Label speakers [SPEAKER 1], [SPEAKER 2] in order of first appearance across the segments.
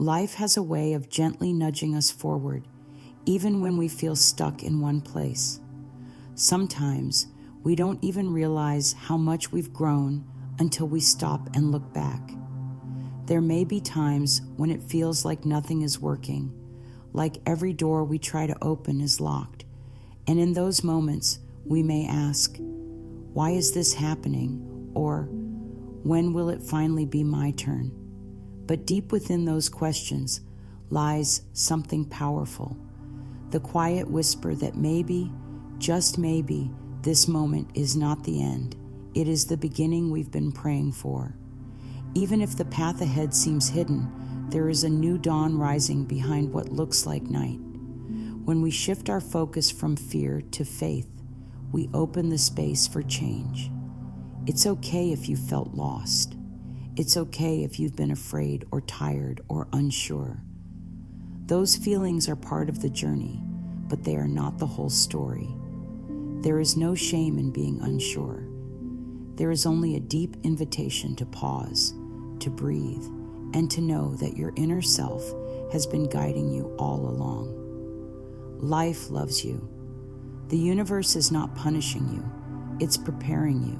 [SPEAKER 1] Life has a way of gently nudging us forward, even when we feel stuck in one place. Sometimes we don't even realize how much we've grown until we stop and look back. There may be times when it feels like nothing is working, like every door we try to open is locked. And in those moments, we may ask, "Why is this happening?" Or, "When will it finally be my turn?" But deep within those questions lies something powerful, the quiet whisper that maybe, just maybe, this moment is not the end. It is the beginning we've been praying for. Even if the path ahead seems hidden, there is a new dawn rising behind what looks like night. When we shift our focus from fear to faith, we open the space for change. It's okay if you felt lost. It's okay if you've been afraid or tired or unsure. Those feelings are part of the journey, but they are not the whole story. There is no shame in being unsure. There is only a deep invitation to pause, to breathe, and to know that your inner self has been guiding you all along. Life loves you. The universe is not punishing you, it's preparing you.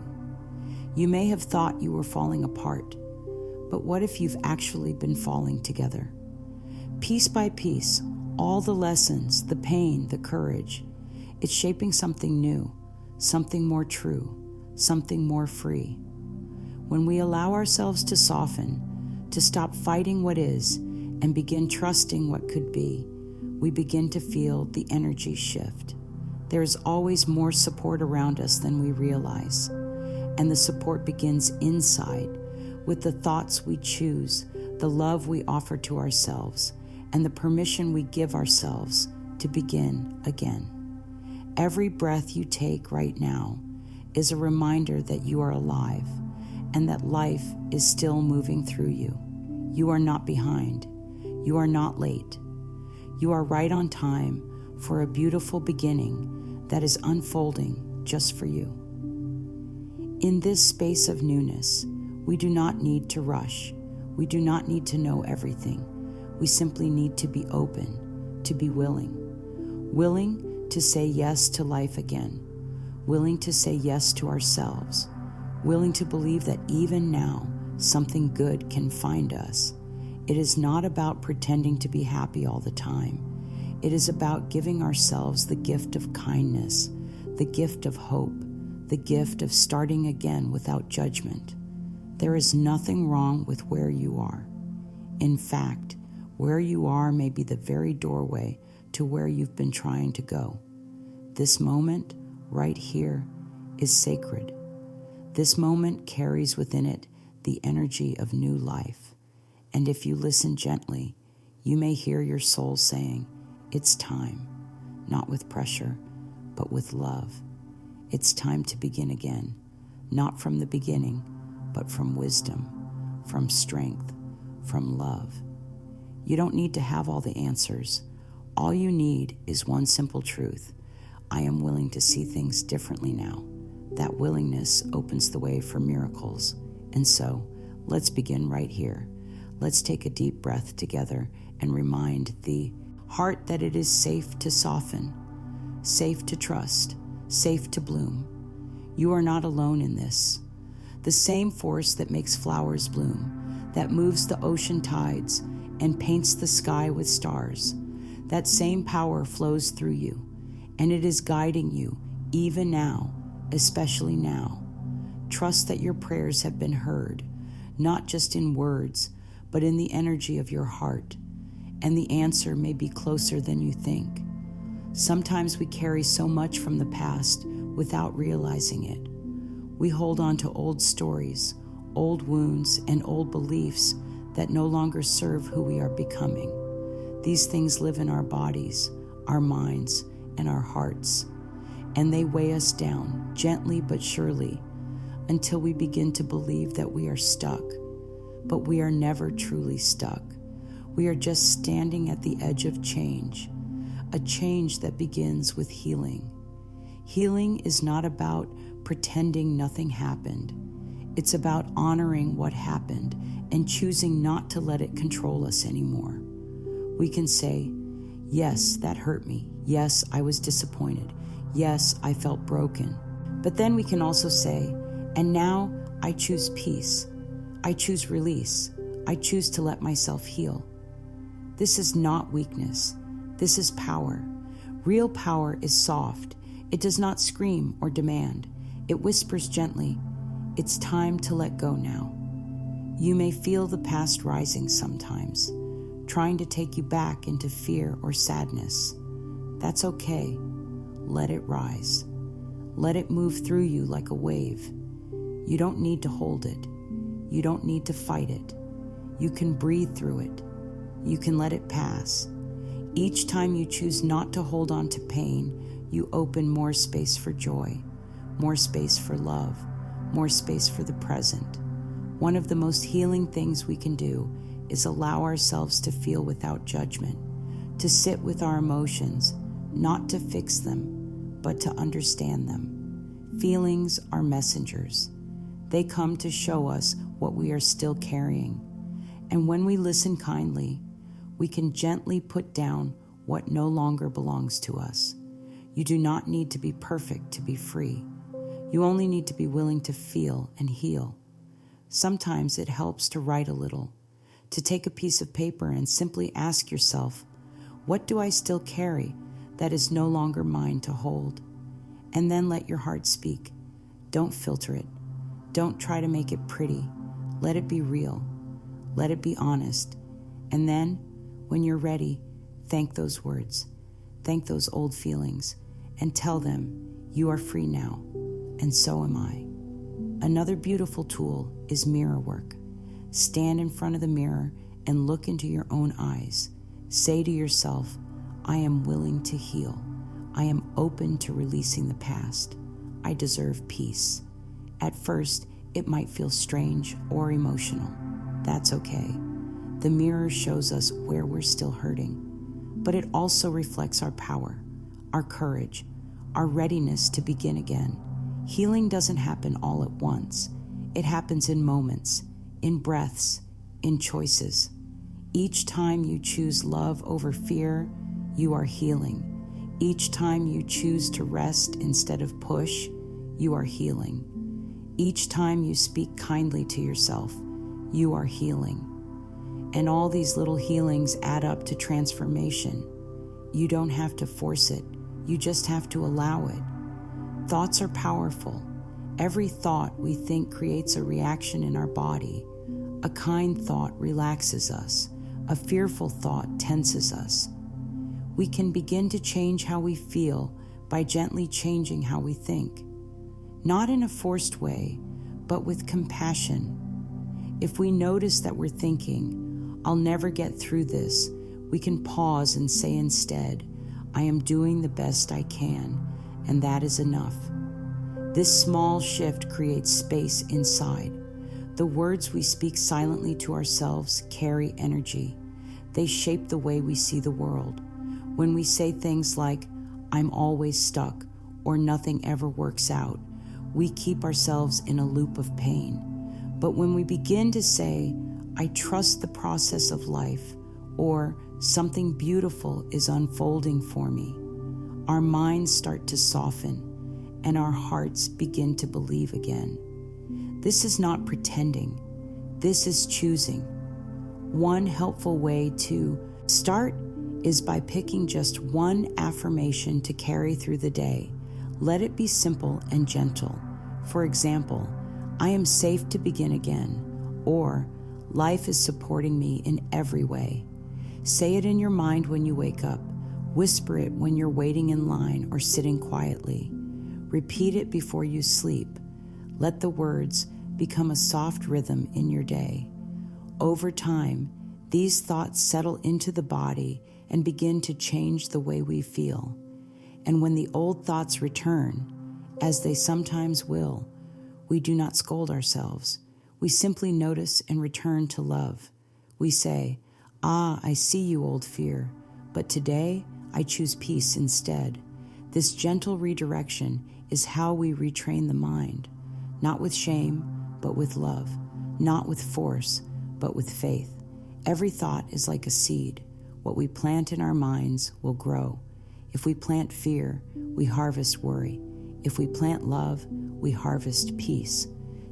[SPEAKER 1] You may have thought you were falling apart, but what if you've actually been falling together? Piece by piece, all the lessons, the pain, the courage, it's shaping something new, something more true, something more free. When we allow ourselves to soften, to stop fighting what is, and begin trusting what could be, we begin to feel the energy shift. There is always more support around us than we realize, and the support begins inside with the thoughts we choose, the love we offer to ourselves, and the permission we give ourselves to begin again. Every breath you take right now is a reminder that you are alive and that life is still moving through you. You are not behind. You are not late. You are right on time for a beautiful beginning that is unfolding just for you. In this space of newness, we do not need to rush. We do not need to know everything. We simply need to be open, to be willing. Willing to say yes to life again. Willing to say yes to ourselves. Willing to believe that even now, something good can find us. It is not about pretending to be happy all the time. It is about giving ourselves the gift of kindness, the gift of hope, the gift of starting again without judgment. There is nothing wrong with where you are. In fact, where you are may be the very doorway to where you've been trying to go. This moment, right here, is sacred. This moment carries within it the energy of new life. And if you listen gently, you may hear your soul saying, "It's time," not with pressure, but with love. It's time to begin again, not from the beginning, but from wisdom, from strength, from love. You don't need to have all the answers. All you need is one simple truth. I am willing to see things differently now. That willingness opens the way for miracles. And so, let's begin right here. Let's take a deep breath together and remind the heart that it is safe to soften, safe to trust, safe to bloom. You are not alone in this. The same force that makes flowers bloom, that moves the ocean tides and paints the sky with stars, that same power flows through you, and it is guiding you even now, especially now. Trust that your prayers have been heard, not just in words, but in the energy of your heart, and the answer may be closer than you think. Sometimes we carry so much from the past without realizing it. We hold on to old stories, old wounds, and old beliefs that no longer serve who we are becoming. These things live in our bodies, our minds, and our hearts, and they weigh us down gently but surely until we begin to believe that we are stuck. But we are never truly stuck. We are just standing at the edge of change, a change that begins with healing. Healing is not about pretending nothing happened. It's about honoring what happened and choosing not to let it control us anymore. We can say, yes, that hurt me. Yes, I was disappointed. Yes, I felt broken. But then we can also say, and now I choose peace. I choose release. I choose to let myself heal. This is not weakness. This is power. Real power is soft. It does not scream or demand. It whispers gently, it's time to let go now. You may feel the past rising sometimes, trying to take you back into fear or sadness. That's okay. Let it rise. Let it move through you like a wave. You don't need to hold it. You don't need to fight it. You can breathe through it. You can let it pass. Each time you choose not to hold on to pain, you open more space for joy, more space for love, more space for the present. One of the most healing things we can do is allow ourselves to feel without judgment, to sit with our emotions, not to fix them, but to understand them. Feelings are messengers. They come to show us what we are still carrying. And when we listen kindly, we can gently put down what no longer belongs to us. You do not need to be perfect to be free. You only need to be willing to feel and heal. Sometimes it helps to write a little, to take a piece of paper and simply ask yourself, what do I still carry that is no longer mine to hold? And then let your heart speak. Don't filter it. Don't try to make it pretty. Let it be real. Let it be honest. And then, when you're ready, thank those words. Thank those old feelings and tell them you are free now, and so am I. Another beautiful tool is mirror work. Stand in front of the mirror and look into your own eyes. Say to yourself, I am willing to heal. I am open to releasing the past. I deserve peace. At first, it might feel strange or emotional. That's okay. The mirror shows us where we're still hurting, but it also reflects our power, our courage, our readiness to begin again. Healing doesn't happen all at once. It happens in moments, in breaths, in choices. Each time you choose love over fear, you are healing. Each time you choose to rest instead of push, you are healing. Each time you speak kindly to yourself, you are healing. And all these little healings add up to transformation. You don't have to force it. You just have to allow it. Thoughts are powerful. Every thought we think creates a reaction in our body. A kind thought relaxes us. A fearful thought tenses us. We can begin to change how we feel by gently changing how we think. Not in a forced way, but with compassion. If we notice that we're thinking, I'll never get through this, we can pause and say instead, I am doing the best I can, and that is enough. This small shift creates space inside. The words we speak silently to ourselves carry energy. They shape the way we see the world. When we say things like, I'm always stuck, or nothing ever works out, we keep ourselves in a loop of pain. But when we begin to say, I trust the process of life, or something beautiful is unfolding for me, our minds start to soften and our hearts begin to believe again. This is not pretending. This is choosing. One helpful way to start is by picking just one affirmation to carry through the day. Let it be simple and gentle. For example, I am safe to begin again, or life is supporting me in every way. Say it in your mind when you wake up. Whisper it when you're waiting in line or sitting quietly. Repeat it before you sleep. Let the words become a soft rhythm in your day. Over time, these thoughts settle into the body and begin to change the way we feel. And when the old thoughts return, as they sometimes will, we do not scold ourselves. We simply notice and return to love. We say, I see you, old fear, but today I choose peace instead. This gentle redirection is how we retrain the mind, not with shame, but with love, not with force, but with faith. Every thought is like a seed. What we plant in our minds will grow. If we plant fear, we harvest worry. If we plant love, we harvest peace.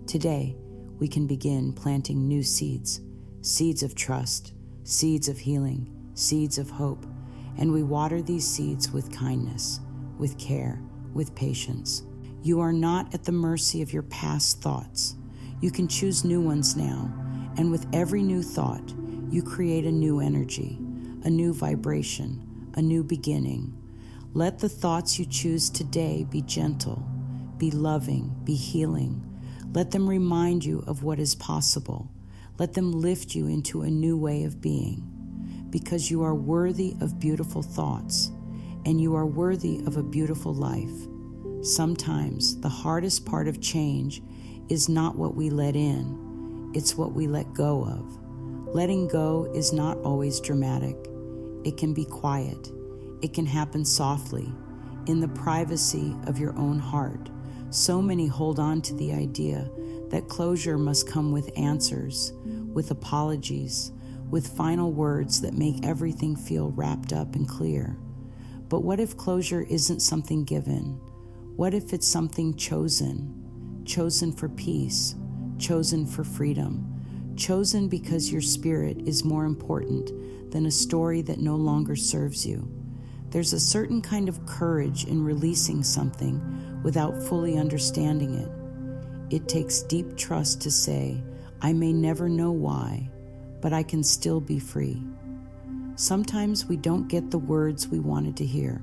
[SPEAKER 1] Today, we can begin planting new seeds, seeds of trust, seeds of healing, seeds of hope, and we water these seeds with kindness, with care, with patience. You are not at the mercy of your past thoughts. You can choose new ones now, and with every new thought, you create a new energy, a new vibration, a new beginning. Let the thoughts you choose today be gentle, be loving, be healing. Let them remind you of what is possible. Let them lift you into a new way of being, because you are worthy of beautiful thoughts, and you are worthy of a beautiful life. Sometimes the hardest part of change is not what we let in, it's what we let go of. Letting go is not always dramatic. It can be quiet. It can happen softly, in the privacy of your own heart. So many hold on to the idea that closure must come with answers, with apologies, with final words that make everything feel wrapped up and clear. But what if closure isn't something given? What if it's something chosen? Chosen for peace, chosen for freedom, chosen because your spirit is more important than a story that no longer serves you. There's a certain kind of courage in releasing something without fully understanding it. It takes deep trust to say, I may never know why, but I can still be free. Sometimes we don't get the words we wanted to hear.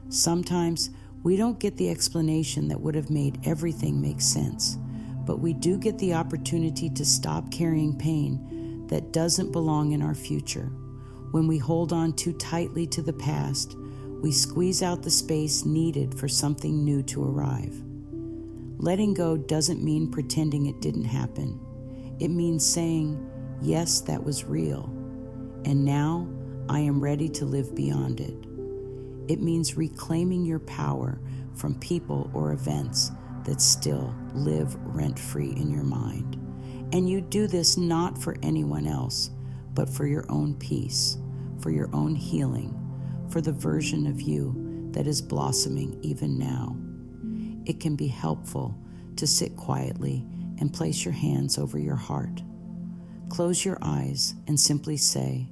[SPEAKER 1] Sometimes we don't get the explanation that would have made everything make sense, but we do get the opportunity to stop carrying pain that doesn't belong in our future. When we hold on too tightly to the past, we squeeze out the space needed for something new to arrive. Letting go doesn't mean pretending it didn't happen. It means saying, yes, that was real, and now I am ready to live beyond it. It means reclaiming your power from people or events that still live rent-free in your mind. And you do this not for anyone else, but for your own peace, for your own healing, for the version of you that is blossoming even now. It can be helpful to sit quietly and place your hands over your heart. Close your eyes and simply say,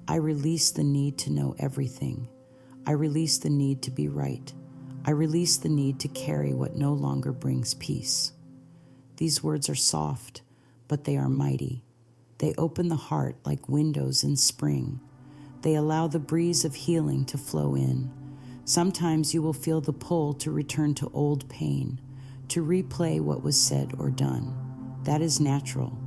[SPEAKER 1] I release the need to know everything. I release the need to be right. I release the need to carry what no longer brings peace. These words are soft, but they are mighty. They open the heart like windows in spring. They allow the breeze of healing to flow in. Sometimes you will feel the pull to return to old pain, to replay what was said or done. That is natural.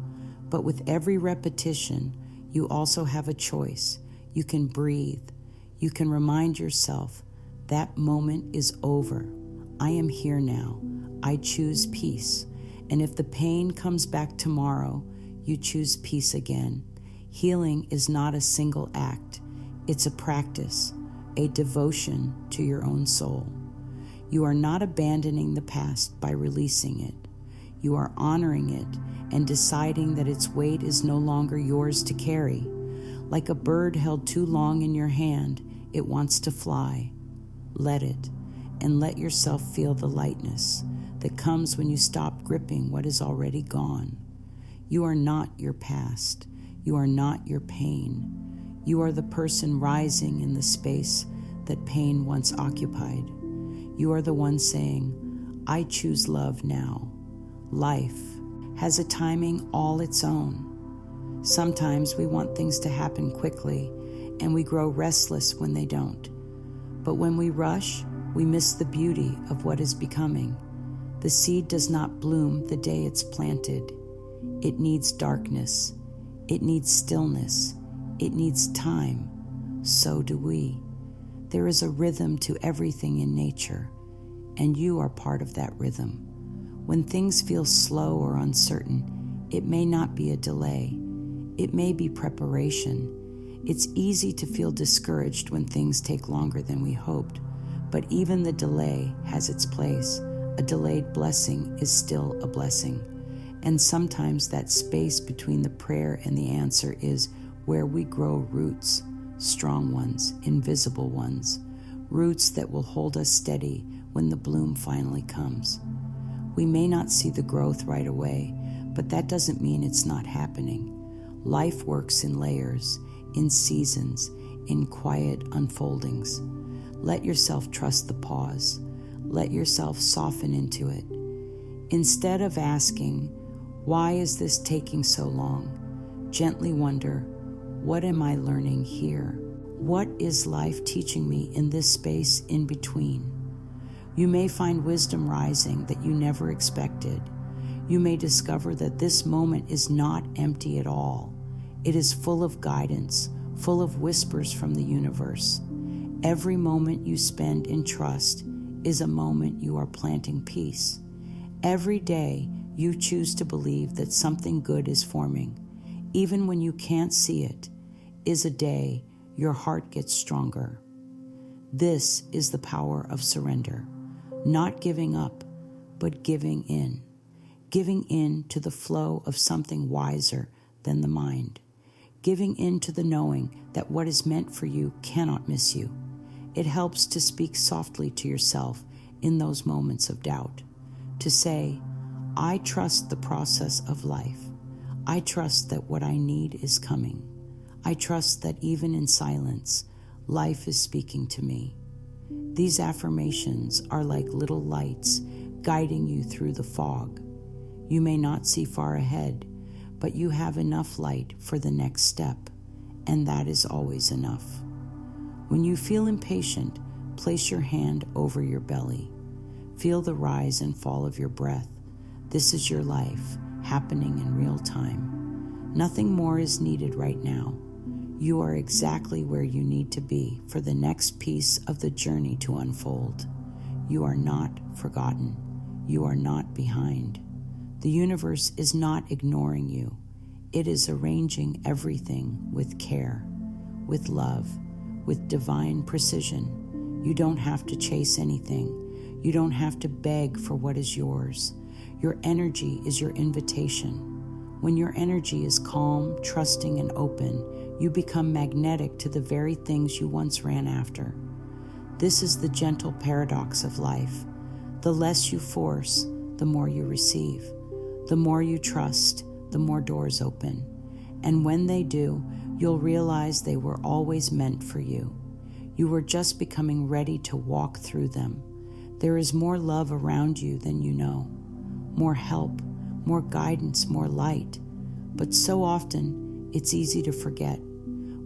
[SPEAKER 1] But with every repetition, you also have a choice. You can breathe. You can remind yourself, that moment is over. I am here now. I choose peace. And if the pain comes back tomorrow, you choose peace again. Healing is not a single act. It's a practice, a devotion to your own soul. You are not abandoning the past by releasing it. You are honoring it and deciding that its weight is no longer yours to carry. Like a bird held too long in your hand, it wants to fly. Let it, and let yourself feel the lightness that comes when you stop gripping what is already gone. You are not your past. You are not your pain. You are the person rising in the space that pain once occupied. You are the one saying, I choose love now. Life has a timing all its own. Sometimes we want things to happen quickly, and we grow restless when they don't. But when we rush, we miss the beauty of what is becoming. The seed does not bloom the day it's planted. It needs darkness. It needs stillness. It needs time. So do we. There is a rhythm to everything in nature, and you are part of that rhythm. When things feel slow or uncertain, it may not be a delay. It may be preparation. It's easy to feel discouraged when things take longer than we hoped, but even the delay has its place. A delayed blessing is still a blessing. And sometimes that space between the prayer and the answer is where we grow roots, strong ones, invisible ones, roots that will hold us steady when the bloom finally comes. We may not see the growth right away, but that doesn't mean it's not happening. Life works in layers, in seasons, in quiet unfoldings. Let yourself trust the pause. Let yourself soften into it. Instead of asking, "Why is this taking so long?" gently wonder, "What am I learning here? What is life teaching me in this space in between?" You may find wisdom rising that you never expected. You may discover that this moment is not empty at all. It is full of guidance, full of whispers from the universe. Every moment you spend in trust is a moment you are planting peace. Every day you choose to believe that something good is forming, even when you can't see it, is a day your heart gets stronger. This is the power of surrender. Not giving up, but giving in to the flow of something wiser than the mind, giving in to the knowing that what is meant for you cannot miss you. It helps to speak softly to yourself in those moments of doubt, to say, "I trust the process of life. I trust that what I need is coming. I trust that even in silence, life is speaking to me." These affirmations are like little lights guiding you through the fog. You may not see far ahead, but you have enough light for the next step, and that is always enough. When you feel impatient, place your hand over your belly. Feel the rise and fall of your breath. This is your life, happening in real time. Nothing more is needed right now. You are exactly where you need to be for the next piece of the journey to unfold. You are not forgotten. You are not behind. The universe is not ignoring you. It is arranging everything with care, with love, with divine precision. You don't have to chase anything. You don't have to beg for what is yours. Your energy is your invitation. When your energy is calm, trusting, and open, you become magnetic to the very things you once ran after. This is the gentle paradox of life. The less you force, the more you receive. The more you trust, the more doors open. And when they do, you'll realize they were always meant for you. You were just becoming ready to walk through them. There is more love around you than you know. More help, more guidance, more light. But so often, it's easy to forget.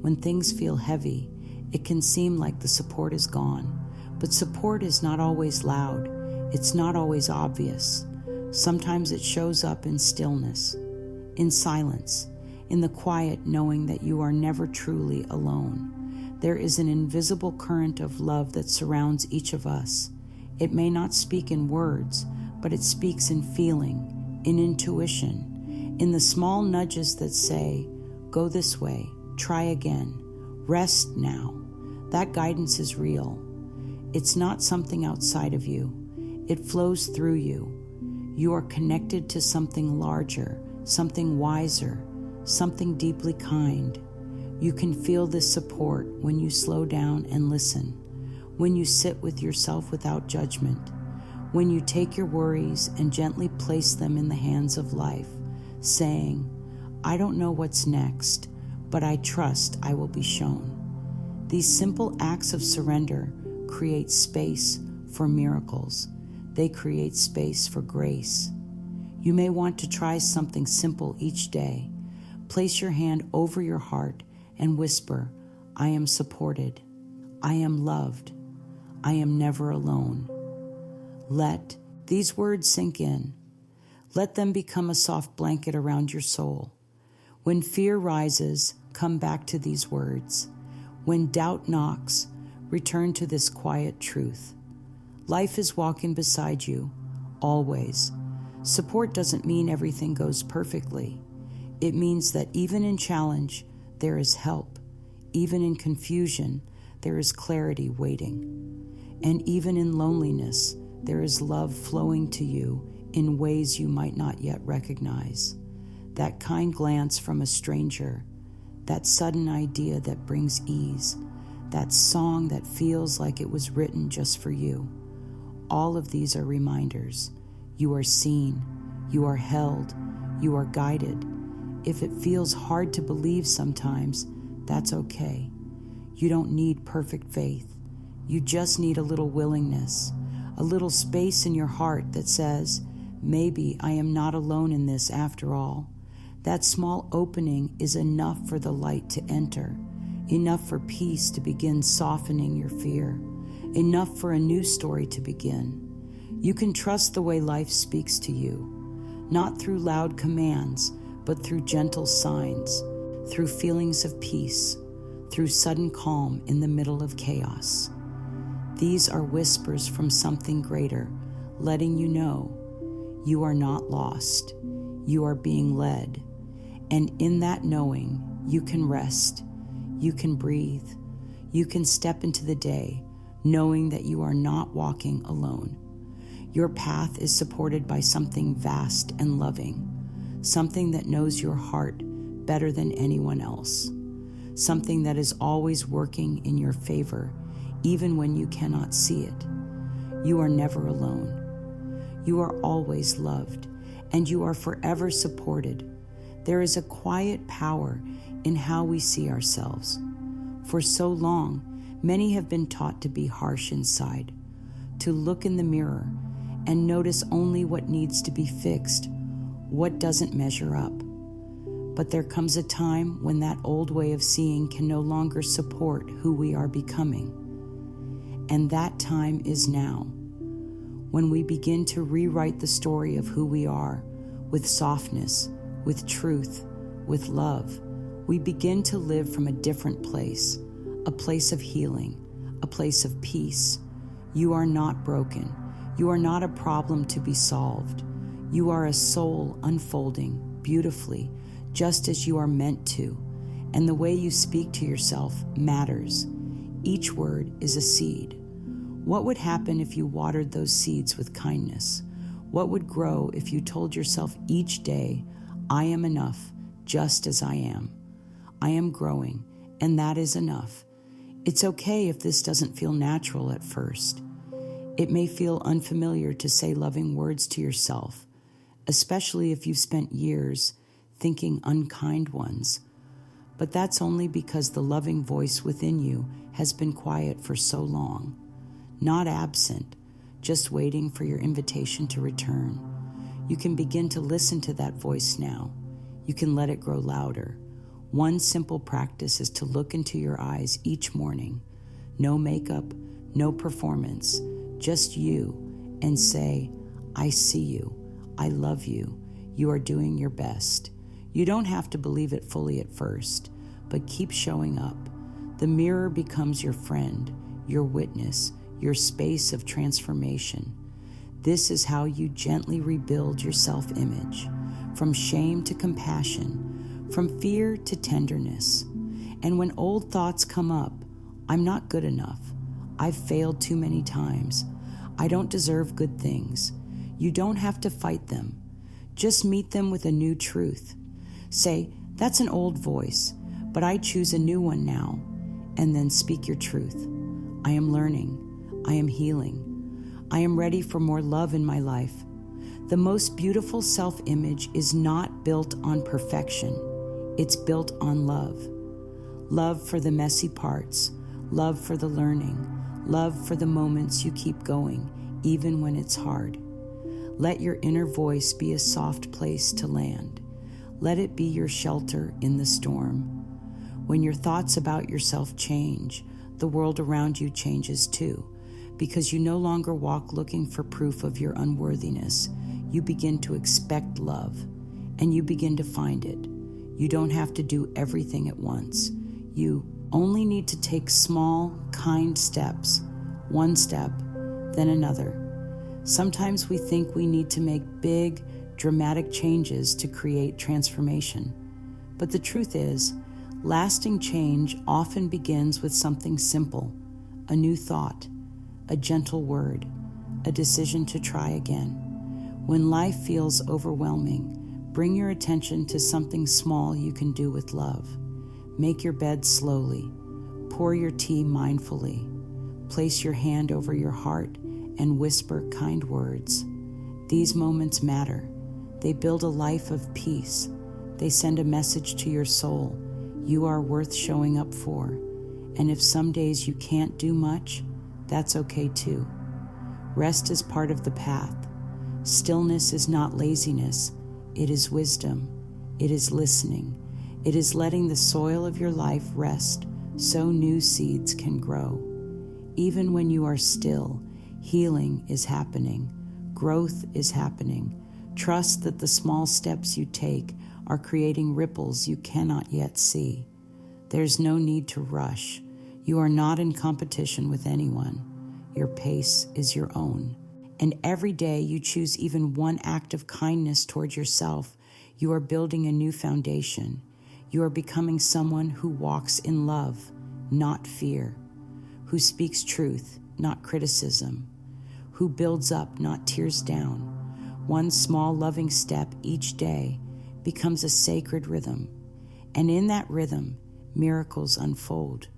[SPEAKER 1] When things feel heavy, it can seem like the support is gone. But support is not always loud. It's not always obvious. Sometimes it shows up in stillness, in silence, in the quiet knowing that you are never truly alone. There is an invisible current of love that surrounds each of us. It may not speak in words, but it speaks in feeling, in intuition, in the small nudges that say, "Go this way, try again, rest now." That guidance is real. It's not something outside of you. It flows through you. You are connected to something larger, something wiser, something deeply kind. You can feel this support when you slow down and listen, when you sit with yourself without judgment, when you take your worries and gently place them in the hands of life, saying, "I don't know what's next, but I trust I will be shown." These simple acts of surrender create space for miracles. They create space for grace. You may want to try something simple each day. Place your hand over your heart and whisper, "I am supported. I am loved. I am never alone." Let these words sink in. Let them become a soft blanket around your soul. When fear rises, come back to these words. When doubt knocks, return to this quiet truth. Life is walking beside you, always. Support doesn't mean everything goes perfectly. It means that even in challenge, there is help. Even in confusion, there is clarity waiting. And even in loneliness, there is love flowing to you in ways you might not yet recognize. That kind glance from a stranger, that sudden idea that brings ease, that song that feels like it was written just for you. All of these are reminders. You are seen, you are held, you are guided. If it feels hard to believe sometimes, that's okay. You don't need perfect faith. You just need a little willingness, a little space in your heart that says, maybe I am not alone in this after all. That small opening is enough for the light to enter, enough for peace to begin softening your fear, enough for a new story to begin. You can trust the way life speaks to you, not through loud commands, but through gentle signs, through feelings of peace, through sudden calm in the middle of chaos. These are whispers from something greater, letting you know you are not lost. You are being led. And in that knowing, you can rest, you can breathe, you can step into the day, knowing that you are not walking alone. Your path is supported by something vast and loving, something that knows your heart better than anyone else, something that is always working in your favor, even when you cannot see it. You are never alone. You are always loved, and you are forever supported. There is a quiet power in how we see ourselves. For so long, many have been taught to be harsh inside, to look in the mirror and notice only what needs to be fixed, what doesn't measure up. But there comes a time when that old way of seeing can no longer support who we are becoming. And that time is now, when we begin to rewrite the story of who we are with softness, with truth, with love. We begin to live from a different place, a place of healing, a place of peace. You are not broken. You are not a problem to be solved. You are a soul unfolding beautifully, just as you are meant to. And the way you speak to yourself matters. Each word is a seed. What would happen if you watered those seeds with kindness? What would grow if you told yourself each day, I am enough, just as I am. I am growing, and that is enough. It's okay if this doesn't feel natural at first. It may feel unfamiliar to say loving words to yourself, especially if you've spent years thinking unkind ones. But that's only because the loving voice within you has been quiet for so long, not absent, just waiting for your invitation to return. You can begin to listen to that voice now. You can let it grow louder. One simple practice is to look into your eyes each morning. No makeup, no performance, just you, and say, I see you. I love you. You are doing your best. You don't have to believe it fully at first, but keep showing up. The mirror becomes your friend, your witness, your space of transformation. This is how you gently rebuild your self-image, from shame to compassion, from fear to tenderness. And when old thoughts come up, I'm not good enough, I've failed too many times, I don't deserve good things, you don't have to fight them. Just meet them with a new truth. Say, that's an old voice, but I choose a new one now. And then speak your truth. I am learning. I am healing. I am ready for more love in my life. The most beautiful self-image is not built on perfection. It's built on love. Love for the messy parts, love for the learning, love for the moments you keep going, even when it's hard. Let your inner voice be a soft place to land. Let it be your shelter in the storm. When your thoughts about yourself change, the world around you changes too. Because you no longer walk looking for proof of your unworthiness, you begin to expect love, and you begin to find it. You don't have to do everything at once. You only need to take small, kind steps, one step, then another. Sometimes we think we need to make big, dramatic changes to create transformation. But the truth is, lasting change often begins with something simple, a new thought, a gentle word, a decision to try again. When life feels overwhelming, bring your attention to something small you can do with love. Make your bed slowly. Pour your tea mindfully. Place your hand over your heart and whisper kind words. These moments matter. They build a life of peace. They send a message to your soul. You are worth showing up for. And if some days you can't do much, that's okay too. Rest is part of the path. Stillness is not laziness. It is wisdom. It is listening. It is letting the soil of your life rest so new seeds can grow. Even when you are still, healing is happening. Growth is happening. Trust that the small steps you take are creating ripples you cannot yet see. There's no need to rush. You are not in competition with anyone. Your pace is your own. And every day you choose even one act of kindness toward yourself, you are building a new foundation. You are becoming someone who walks in love, not fear, who speaks truth, not criticism, who builds up, not tears down. One small loving step each day becomes a sacred rhythm. And in that rhythm, miracles unfold,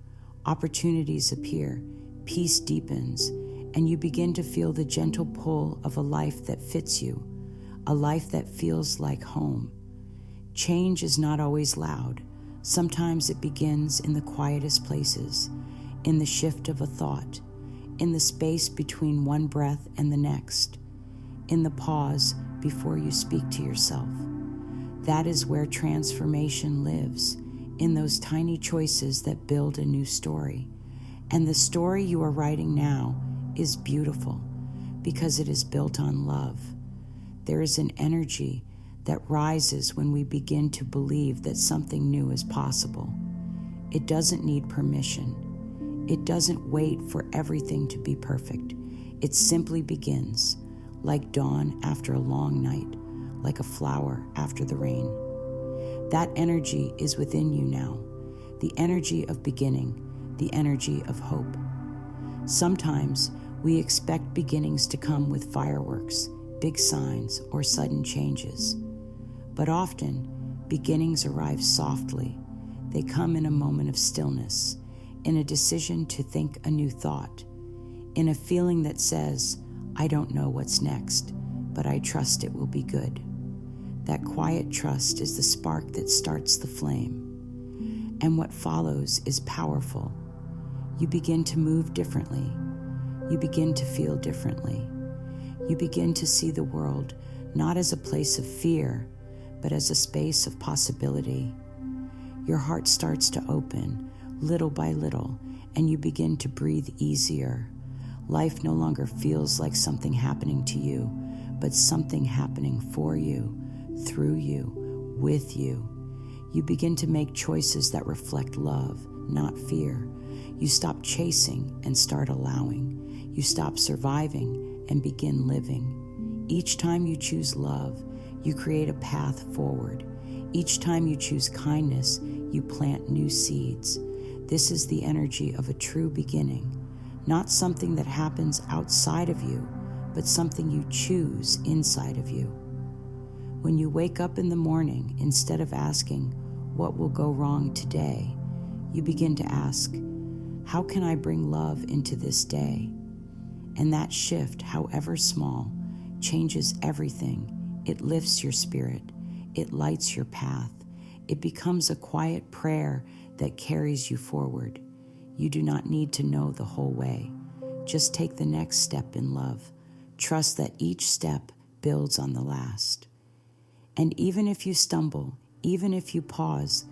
[SPEAKER 1] opportunities appear, peace deepens, and you begin to feel the gentle pull of a life that fits you, a life that feels like home. Change is not always loud. Sometimes it begins in the quietest places, in the shift of a thought, in the space between one breath and the next, in the pause before you speak to yourself. That is where transformation lives, in those tiny choices that build a new story. And the story you are writing now is beautiful because it is built on love. There is an energy that rises when we begin to believe that something new is possible. It doesn't need permission. It doesn't wait for everything to be perfect. It simply begins, like dawn after a long night, like a flower after the rain. That energy is within you now, the energy of beginning, the energy of hope. Sometimes we expect beginnings to come with fireworks, big signs, or sudden changes. But often, beginnings arrive softly. They come in a moment of stillness, in a decision to think a new thought, in a feeling that says, I don't know what's next, but I trust it will be good. That quiet trust is the spark that starts the flame. And what follows is powerful. You begin to move differently. You begin to feel differently. You begin to see the world not as a place of fear, but as a space of possibility. Your heart starts to open little by little, and you begin to breathe easier. Life no longer feels like something happening to you, but something happening for you, through you, with you. You begin to make choices that reflect love, not fear. You stop chasing and start allowing. You stop surviving and begin living. Each time you choose love, you create a path forward. Each time you choose kindness, you plant new seeds. This is the energy of a true beginning, not something that happens outside of you, but something you choose inside of you. When you wake up in the morning, instead of asking, what will go wrong today, you begin to ask, how can I bring love into this day? And that shift, however small, changes everything. It lifts your spirit. It lights your path. It becomes a quiet prayer that carries you forward. You do not need to know the whole way. Just take the next step in love. Trust that each step builds on the last. And even if you stumble, even if you pause,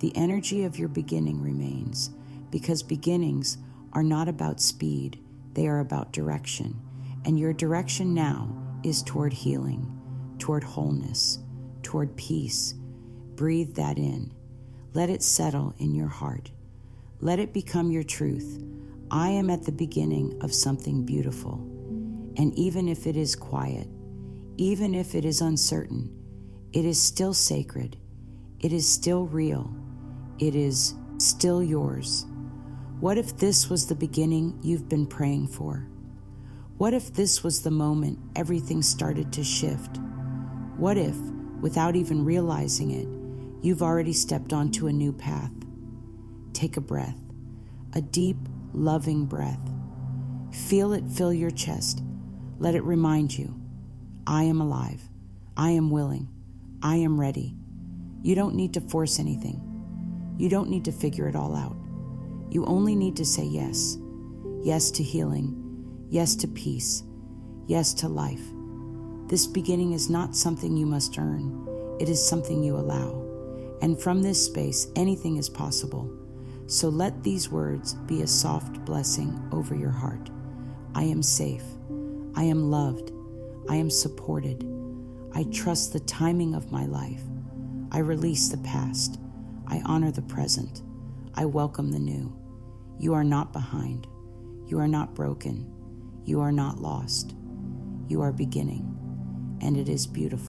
[SPEAKER 1] the energy of your beginning remains, because beginnings are not about speed. They are about direction, and your direction now is toward healing, toward wholeness, toward peace. Breathe that in. Let it settle in your heart. Let it become your truth. I am at the beginning of something beautiful. And even if it is quiet, even if it is uncertain, it is still sacred. It is still real. It is still yours. What if this was the beginning you've been praying for? What if this was the moment everything started to shift? What if, without even realizing it, you've already stepped onto a new path? Take a breath, a deep, loving breath. Feel it fill your chest. Let it remind you, I am alive. I am willing. I am ready. You don't need to force anything. You don't need to figure it all out. You only need to say yes. Yes to healing. Yes to peace. Yes to life. This beginning is not something you must earn. It is something you allow. And from this space, anything is possible. So let these words be a soft blessing over your heart. I am safe. I am loved. I am supported. I trust the timing of my life. I release the past. I honor the present. I welcome the new. You are not behind. You are not broken. You are not lost. You are beginning, and it is beautiful.